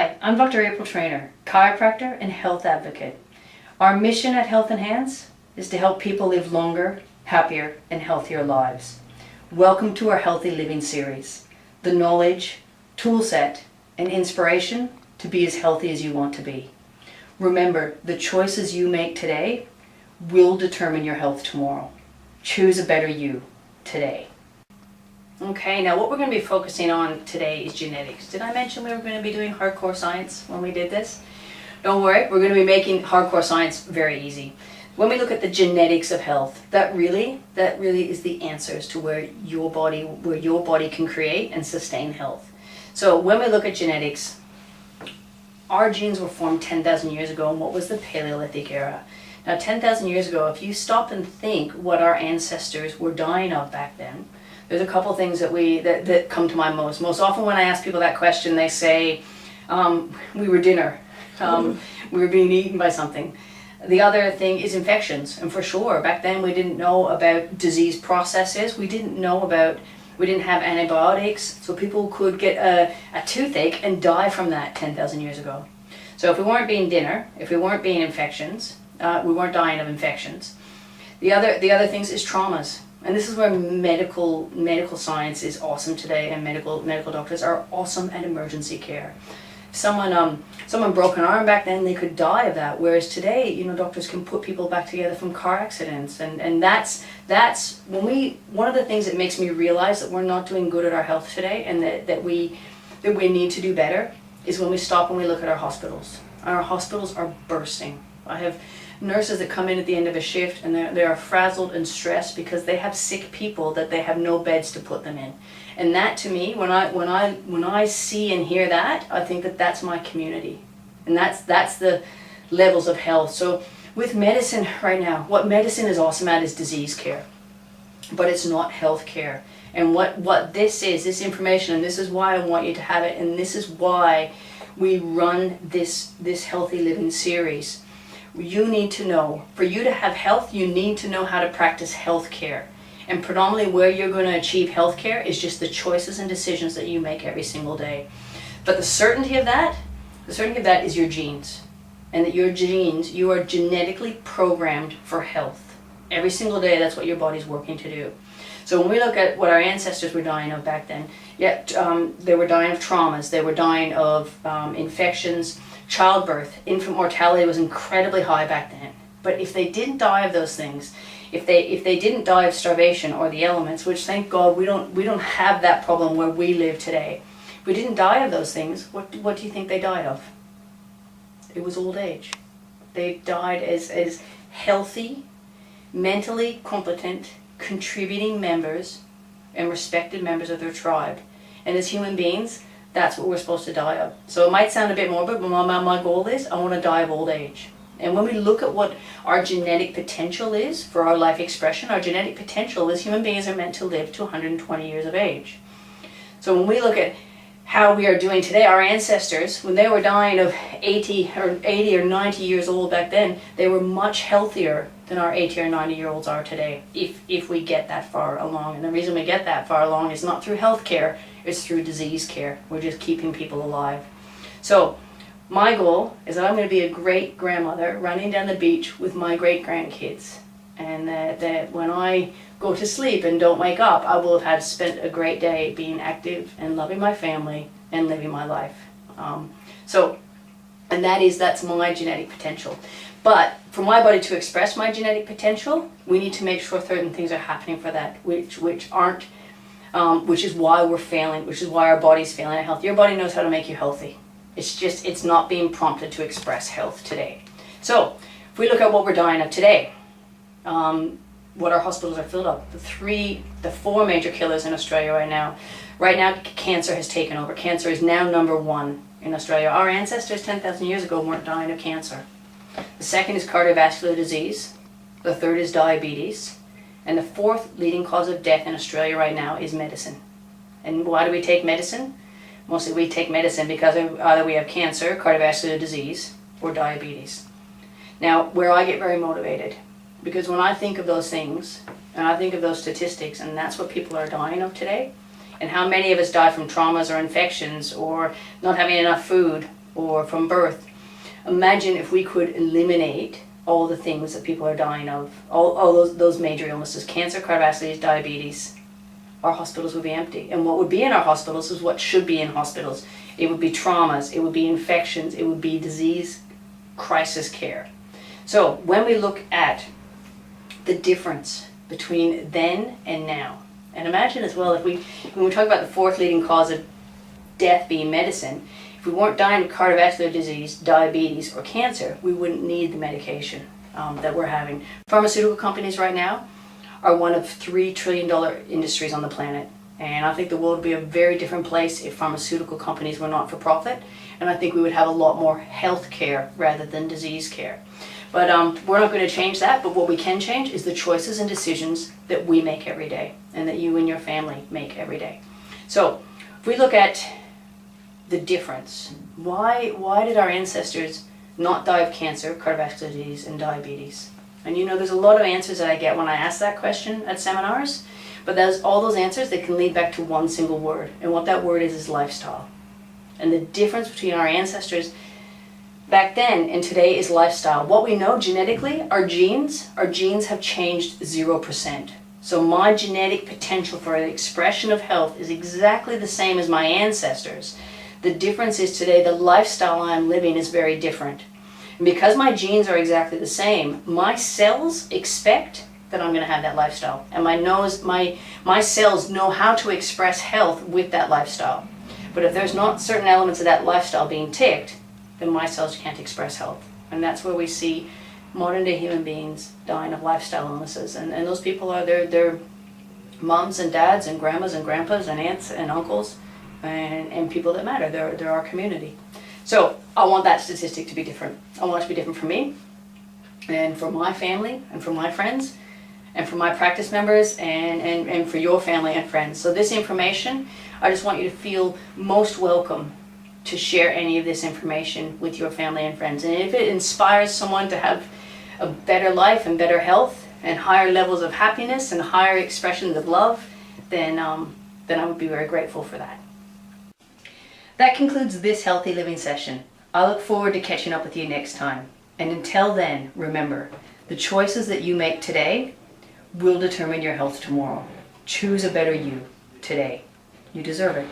Hi, I'm Dr. April Trainer, chiropractor and health advocate. Our mission at Health Enhance is to help people live longer, happier, and healthier lives. Welcome to our Healthy Living series, the knowledge, tool set, and inspiration to be as healthy as you want to be. Remember, the choices you make today will determine your health tomorrow. Choose a better you today. Okay, now what we're going to be focusing on today is genetics. Did I mention we were going to be doing hardcore science when we did this? Don't worry, we're going to be making hardcore science very easy. When we look at the genetics of health, that really is the answers to where your body can create and sustain health. So when we look at genetics, our genes were formed 10,000 years ago in what was the Paleolithic era. Now 10,000 years ago, if you stop and think what our ancestors were dying of back then, there's a couple things that come to mind most. Most often when I ask people that question, they say, we were dinner. We were being eaten by something. The other thing is infections. And for sure, back then we didn't know about disease processes. We didn't have antibiotics. So people could get a toothache and die from that 10,000 years ago. So if we weren't being dinner, if we weren't being infections, we weren't dying of infections. The other things is traumas. And this is where medical science is awesome today, and medical doctors are awesome at emergency care. Someone broke an arm back then, they could die of that. Whereas today, doctors can put people back together from car accidents, and that's one of the things that makes me realize that we're not doing good at our health today, and that we need to do better, is when we stop and we look at our hospitals. Our hospitals are bursting. I have nurses that come in at the end of a shift and they are frazzled and stressed because they have sick people that they have no beds to put them in. And that, to me, when I see and hear that, I think that that's my community, and that's the levels of health. So with medicine right now, what medicine is awesome at is disease care, but it's not health care. And what this is, this information, and this is why I want you to have it, and this is why we run this Healthy Living series. You need to know, for you to have health, you need to know how to practice health care. And predominantly where you're going to achieve health care is just the choices and decisions that you make every single day. But the certainty of that is your genes. And that your genes, you are genetically programmed for health. Every single day, that's what your body's working to do. So when we look at what our ancestors were dying of back then, they were dying of traumas, they were dying of infections, childbirth, infant mortality was incredibly high back then. But if they didn't die of those things, if they didn't die of starvation or the elements, which thank God we don't have that problem where we live today. If we didn't die of those things, what do you think they died of? It was old age. They died as healthy, mentally competent, contributing members and respected members of their tribe. And as human beings, that's what we're supposed to die of. So it might sound a bit morbid, but my goal is I want to die of old age. And when we look at what our genetic potential is for our life expression, our genetic potential is human beings are meant to live to 120 years of age. So when we look at how we are doing today, our ancestors, when they were dying of 80 or 90 years old back then, they were much healthier than our 80 or 90-year-olds are today, if we get that far along. And the reason we get that far along is not through health care, it's through disease care. We're just keeping people alive. So my goal is that I'm going to be a great grandmother running down the beach with my great grandkids, and that when I go to sleep and don't wake up, I will have had spent a great day being active and loving my family and living my life. That's my genetic potential. But for my body to express my genetic potential, we need to make sure certain things are happening for that, which is why we're failing, which is why our body's failing at health. Your body knows how to make you healthy. It's not being prompted to express health today. So if we look at what we're dying of today, what our hospitals are filled up, the four major killers in Australia right now. Right now, cancer has taken over. Cancer is now number one in Australia. Our ancestors 10,000 years ago weren't dying of cancer. The second is cardiovascular disease. The third is diabetes. And the fourth leading cause of death in Australia right now is medicine. And why do we take medicine? Mostly we take medicine because either we have cancer, cardiovascular disease, or diabetes. Now, where I get very motivated, because when I think of those things, and I think of those statistics, and that's what people are dying of today, and how many of us die from traumas or infections or not having enough food, or from birth. Imagine if we could eliminate all the things that people are dying of, all those major illnesses, cancer, cardiovascular disease, diabetes. Our hospitals would be empty. And what would be in our hospitals is what should be in hospitals. It would be traumas, it would be infections, it would be disease, crisis care. So when we look at the difference between then and now, and imagine as well, when we talk about the fourth leading cause of death being medicine, if we weren't dying of cardiovascular disease, diabetes, or cancer, we wouldn't need the medication that we're having. Pharmaceutical companies right now are one of $3 trillion industries on the planet. And I think the world would be a very different place if pharmaceutical companies were not for profit. And I think we would have a lot more health care rather than disease care. But we're not going to change that. But what we can change is the choices and decisions that we make every day and that you and your family make every day. So if we look at the difference, why did our ancestors not die of cancer, cardiovascular disease, and diabetes? And you know, there's a lot of answers that I get when I ask that question at seminars, but there's all those answers that can lead back to one single word, and what that word is lifestyle. And the difference between our ancestors back then and today is lifestyle. What we know genetically, our genes have changed 0%. So my genetic potential for the expression of health is exactly the same as my ancestors. The difference is today the lifestyle I'm living is very different. And because my genes are exactly the same, my cells expect that I'm going to have that lifestyle. And my cells know how to express health with that lifestyle. But if there's not certain elements of that lifestyle being ticked, then my cells can't express health. And that's where we see modern day human beings dying of lifestyle illnesses. And those people are their moms and dads and grandmas and grandpas and aunts and uncles and people that matter. They're our community. So I want that statistic to be different. I want it to be different for me and for my family and for my friends and for my practice members and for your family and friends. So this information, I just want you to feel most welcome to share any of this information with your family and friends. And if it inspires someone to have a better life and better health and higher levels of happiness and higher expressions of love, then I would be very grateful for that. That concludes this Healthy Living session. I look forward to catching up with you next time. And until then, remember, the choices that you make today will determine your health tomorrow. Choose a better you today. You deserve it.